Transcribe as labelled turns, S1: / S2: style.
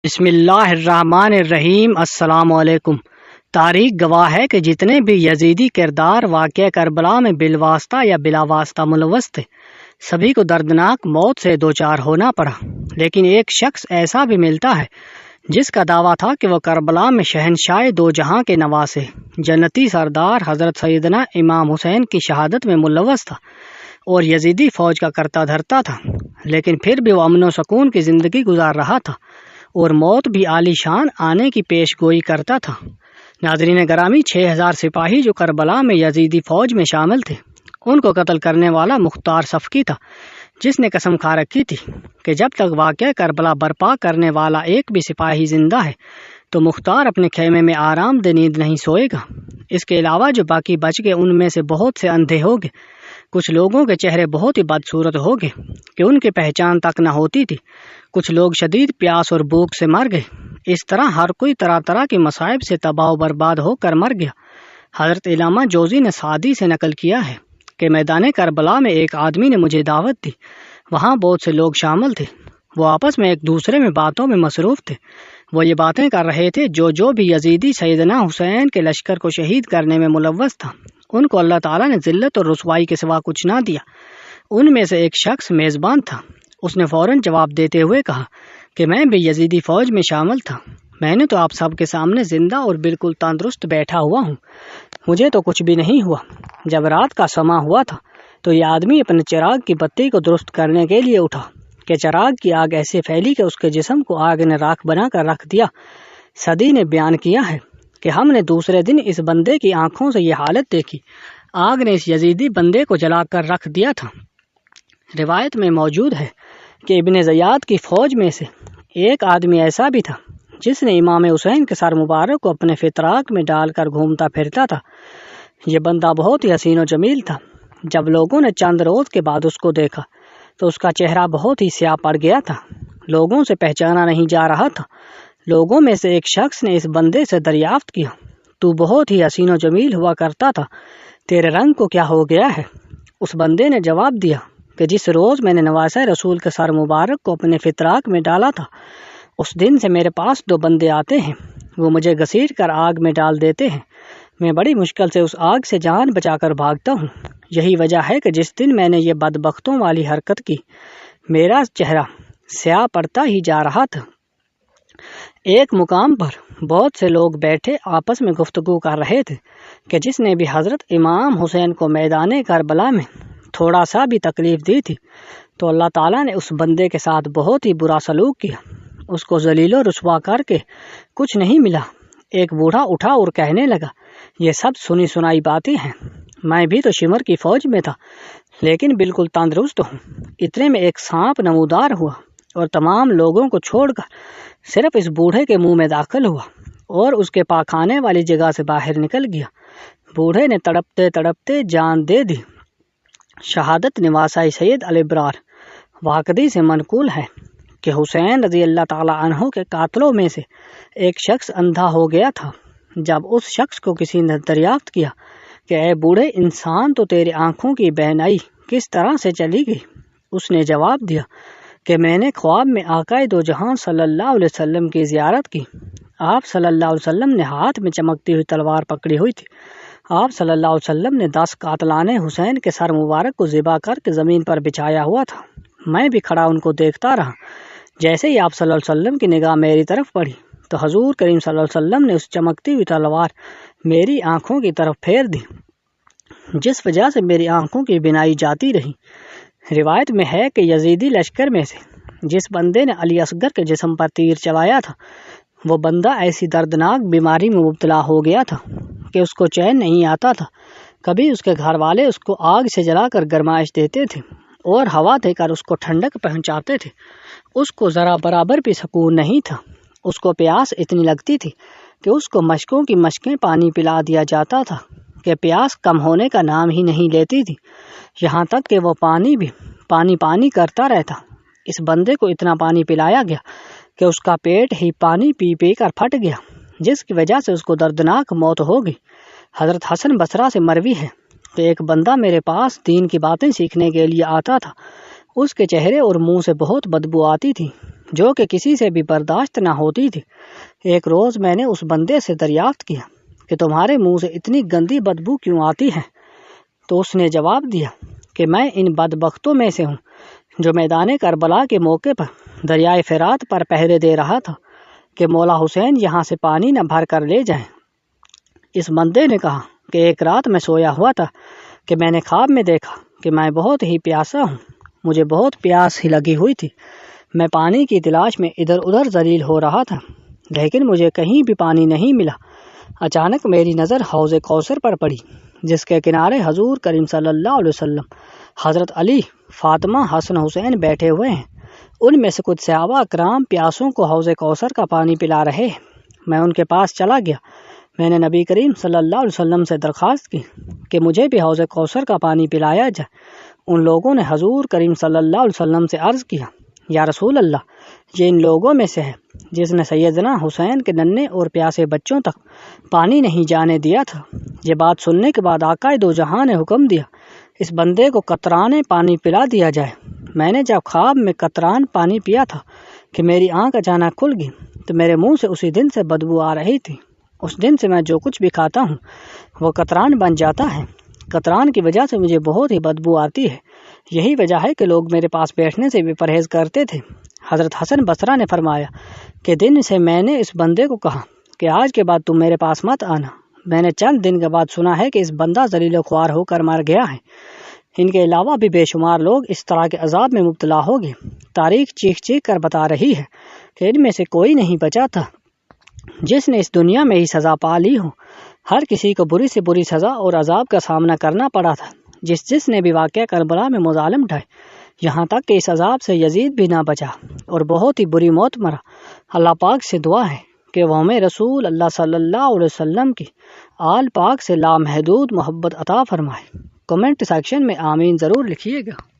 S1: بسم اللہ الرحمن الرحیم۔ السلام علیکم۔ تاریخ گواہ ہے کہ جتنے بھی یزیدی کردار واقعہ کربلا میں بالواسطہ یا بلا واسطہ ملوث تھے، سبھی کو دردناک موت سے دوچار ہونا پڑا، لیکن ایک شخص ایسا بھی ملتا ہے جس کا دعویٰ تھا کہ وہ کربلا میں شہنشاہ دو جہاں کے نواسے جنتی سردار حضرت سیدنا امام حسین کی شہادت میں ملوث تھا اور یزیدی فوج کا کرتا دھرتا تھا، لیکن پھر بھی وہ امن و سکون کی زندگی گزار رہا تھا اور موت بھی عالی شان آنے کی پیش گوئی کرتا تھا۔ ناظرین گرامی، 6000 سپاہی جو کربلا میں یزیدی فوج میں شامل تھے، ان کو قتل کرنے والا مختار صفکی تھا، جس نے قسم کھا رکھی تھی کہ جب تک واقعہ کربلا برپا کرنے والا ایک بھی سپاہی زندہ ہے تو مختار اپنے خیمے میں آرام دہ نیند نہیں سوئے گا۔ اس کے علاوہ جو باقی بچ گئے ان میں سے بہت سے اندھے ہو گئے، کچھ لوگوں کے چہرے بہت ہی بدصورت ہو گئے کہ ان کی پہچان تک نہ ہوتی تھی، کچھ لوگ شدید پیاس اور بھوک سے مر گئے۔ اس طرح ہر کوئی طرح طرح کے مصائب سے تباہ و برباد ہو کر مر گیا۔ حضرت علامہ جوزی نے سعدی سے نقل کیا ہے کہ میدان کربلا میں ایک آدمی نے مجھے دعوت دی، وہاں بہت سے لوگ شامل تھے، وہ آپس میں ایک دوسرے میں باتوں میں مصروف تھے، وہ یہ باتیں کر رہے تھے جو بھی یزیدی سیدنا حسین کے لشکر کو شہید کرنے میں ملوث تھا، ان کو اللہ تعالیٰ نے ذلت اور رسوائی کے سوا کچھ نہ دیا۔ ان میں سے ایک شخص میزبان تھا، اس نے فوراً جواب دیتے ہوئے کہا کہ میں بھی یزیدی فوج میں شامل تھا، میں نے تو آپ سب کے سامنے زندہ اور بالکل تندرست بیٹھا ہوا ہوں، مجھے تو کچھ بھی نہیں ہوا۔ جب رات کا سما ہوا تھا تو یہ آدمی اپنے چراغ کی بتی کو درست کرنے کے لیے اٹھا کہ چراغ کی آگ ایسے پھیلی کہ اس کے جسم کو آگ نے راکھ بنا کر رکھ دیا۔ صدی نے بیان کیا ہے کہ ہم نے دوسرے دن اس بندے کی آنکھوں سے یہ حالت دیکھی، آگ نے اس یزیدی بندے کو جلا کر رکھ دیا تھا۔ روایت میں موجود ہے کہ ابن زیاد کی فوج میں سے ایک آدمی ایسا بھی تھا جس نے امام حسین کے سر مبارک کو اپنے فتراک میں ڈال کر گھومتا پھرتا تھا۔ یہ بندہ بہت ہی حسین و جمیل تھا۔ جب لوگوں نے چند روز کے بعد اس کو دیکھا تو اس کا چہرہ بہت ہی سیاہ پڑ گیا تھا، لوگوں سے پہچانا نہیں جا رہا تھا۔ لوگوں میں سے ایک شخص نے اس بندے سے دریافت کیا، تو بہت ہی حسین و جمیل ہوا کرتا تھا، تیرے رنگ کو کیا ہو گیا ہے؟ اس بندے نے جواب دیا کہ جس روز میں نے نواسہ رسول کے سر مبارک کو اپنے فتراک میں ڈالا تھا، اس دن سے میرے پاس 2 بندے آتے ہیں، وہ مجھے گھسیٹ کر آگ میں ڈال دیتے ہیں، میں بڑی مشکل سے اس آگ سے جان بچا کر بھاگتا ہوں۔ یہی وجہ ہے کہ جس دن میں نے یہ بدبختوں والی حرکت کی، میرا چہرہ سیاہ پڑتا ہی جا رہا تھا۔ ایک مقام پر بہت سے لوگ بیٹھے آپس میں گفتگو کر رہے تھے کہ جس نے بھی حضرت امام حسین کو میدان کربلا میں تھوڑا سا بھی تکلیف دی تھی تو اللہ تعالیٰ نے اس بندے کے ساتھ بہت ہی برا سلوک کیا، اس کو ذلیل و رسوا کر کے کچھ نہیں ملا۔ ایک بوڑھا اٹھا اور کہنے لگا، یہ سب سنی سنائی باتیں ہیں، میں بھی تو شمر کی فوج میں تھا لیکن بالکل تندرست ہوں۔ اتنے میں ایک سانپ نمودار ہوا اور تمام لوگوں کو چھوڑ کر صرف اس بوڑھے کے منہ میں داخل ہوا اور اس کے پاخانے والی جگہ سے باہر نکل گیا۔ بوڑھے نے تڑپتے تڑپتے جان دے دی۔ شہادت نواسہ سید الابرار واقعی سے منقول ہے کہ حسین رضی اللہ تعالیٰ عنہ کے قاتلوں میں سے ایک شخص اندھا ہو گیا تھا۔ جب اس شخص کو کسی نے دریافت کیا کہ اے بوڑھے انسان، تو تیری آنکھوں کی بینائی کس طرح سے چلی گئی؟ اس نے جواب دیا کہ میں نے خواب میں آقا دو جہاں صلی اللہ علیہ وسلم کی زیارت کی، آپ صلی اللہ علیہ وسلم نے ہاتھ میں چمکتی ہوئی تلوار پکڑی ہوئی تھی، آپ صلی اللہ علیہ وسلم نے 10 قاتلان حسین کے سر مبارک کو ذبح کر کے زمین پر بچھایا ہوا تھا، میں بھی کھڑا ان کو دیکھتا رہا۔ جیسے ہی آپ صلی اللہ علیہ وسلم کی نگاہ میری طرف پڑی تو حضور کریم صلی اللہ علیہ وسلم نے اس چمکتی ہوئی تلوار میری آنکھوں کی طرف پھیر دی، جس وجہ سے میری آنکھوں کی بینائی جاتی رہی۔ روایت میں ہے کہ یزیدی لشکر میں سے جس بندے نے علی اصغر کے جسم پر تیر چلایا تھا، وہ بندہ ایسی دردناک بیماری میں مبتلا ہو گیا تھا کہ اس کو چین نہیں آتا تھا۔ کبھی اس کے گھر والے اس کو آگ سے جلا کر گرمائش دیتے تھے اور ہوا دے کر اس کو ٹھنڈک پہنچاتے تھے، اس کو ذرا برابر بھی سکون نہیں تھا۔ اس کو پیاس اتنی لگتی تھی کہ اس کو مشکوں کی مشکیں پانی پلا دیا جاتا تھا کہ پیاس کم ہونے کا نام ہی نہیں لیتی تھی، یہاں تک کہ وہ پانی بھی پانی کرتا رہتا۔ اس بندے کو اتنا پانی پلایا گیا کہ اس کا پیٹ ہی پانی پی پی کر پھٹ گیا، جس کی وجہ سے اس کو دردناک موت ہو گئی۔ حضرت حسن بصری سے مروی ہے کہ ایک بندہ میرے پاس دین کی باتیں سیکھنے کے لیے آتا تھا، اس کے چہرے اور منہ سے بہت بدبو آتی تھی، جو کہ کسی سے بھی برداشت نہ ہوتی تھی۔ ایک روز میں نے اس بندے سے دریافت کیا کہ تمہارے منہ سے اتنی گندی بدبو کیوں آتی ہے؟ تو اس نے جواب دیا کہ میں ان بدبختوں میں سے ہوں جو میدان کربلا کے موقع پر دریائے فرات پر پہرے دے رہا تھا کہ مولا حسین یہاں سے پانی نہ بھر کر لے جائیں۔ اس بندے نے کہا کہ ایک رات میں سویا ہوا تھا کہ میں نے خواب میں دیکھا کہ میں بہت ہی پیاسا ہوں، مجھے بہت پیاس ہی لگی ہوئی تھی، میں پانی کی تلاش میں ادھر ادھر ذلیل ہو رہا تھا، لیکن مجھے کہیں بھی پانی نہیں ملا۔ اچانک میری نظر حوض کوثر پر پڑی جس کے کنارے حضور کریم صلی اللہ علیہ وسلم، حضرت علی، فاطمہ، حسن حسین بیٹھے ہوئے ہیں۔ ان میں سے کچھ صحابہ اکرام پیاسوں کو حوض کوثر کا پانی پلا رہے ہیں۔ میں ان کے پاس چلا گیا، میں نے نبی کریم صلی اللہ علیہ وسلم سے درخواست کی کہ مجھے بھی حوض کوثر کا پانی پلایا جائے۔ ان لوگوں نے حضور کریم صلی اللہ علیہ وسلم سے عرض کیا، یا رسول اللہ، یہ ان لوگوں میں سے ہے جس نے سیدنا حسین کے ننھے اور پیاسے بچوں تک پانی نہیں جانے دیا تھا۔ یہ بات سننے کے بعد آقائے دو جہاں نے حکم دیا اس بندے کو قطران پانی پلا دیا جائے۔ میں نے جب خواب میں قطران پانی پیا تھا کہ میری آنکھ اچانک کھل گئی تو میرے منہ سے اسی دن سے بدبو آ رہی تھی۔ اس دن سے میں جو کچھ بھی کھاتا ہوں وہ قطران بن جاتا ہے۔ قطران کی وجہ سے مجھے بہت ہی بدبو آتی ہے۔ یہی وجہ ہے کہ لوگ میرے پاس بیٹھنے سے بھی پرہیز کرتے تھے۔ حضرت حسن بصرہ نے فرمایا کہ دن سے میں نے اس بندے کو کہا کہ آج کے بعد تم میرے پاس مت آنا۔ میں نے چند دن کے بعد سنا ہے کہ اس بندہ ذلیل و خوار ہو کر مر گیا ہے۔ ان کے علاوہ بھی بے شمار لوگ اس طرح کے عذاب میں مبتلا ہو گئے۔ تاریخ چیخ چیخ کر بتا رہی ہے کہ ان میں سے کوئی نہیں بچا تھا جس نے اس دنیا میں ہی سزا پا لی ہو۔ ہر کسی کو بری سے بری سزا اور عذاب کا سامنا کرنا پڑا تھا۔ جس نے بھی واقعہ کربلا میں مظالم ڈھائے، یہاں تک کہ اس عذاب سے یزید بھی نہ بچا اور بہت ہی بری موت مرا۔ اللہ پاک سے دعا ہے کہ وہ ہمیں رسول اللہ صلی اللہ علیہ وسلم کی آل پاک سے لامحدود محبت عطا فرمائے۔ کمنٹ سیکشن میں آمین ضرور لکھیے گا۔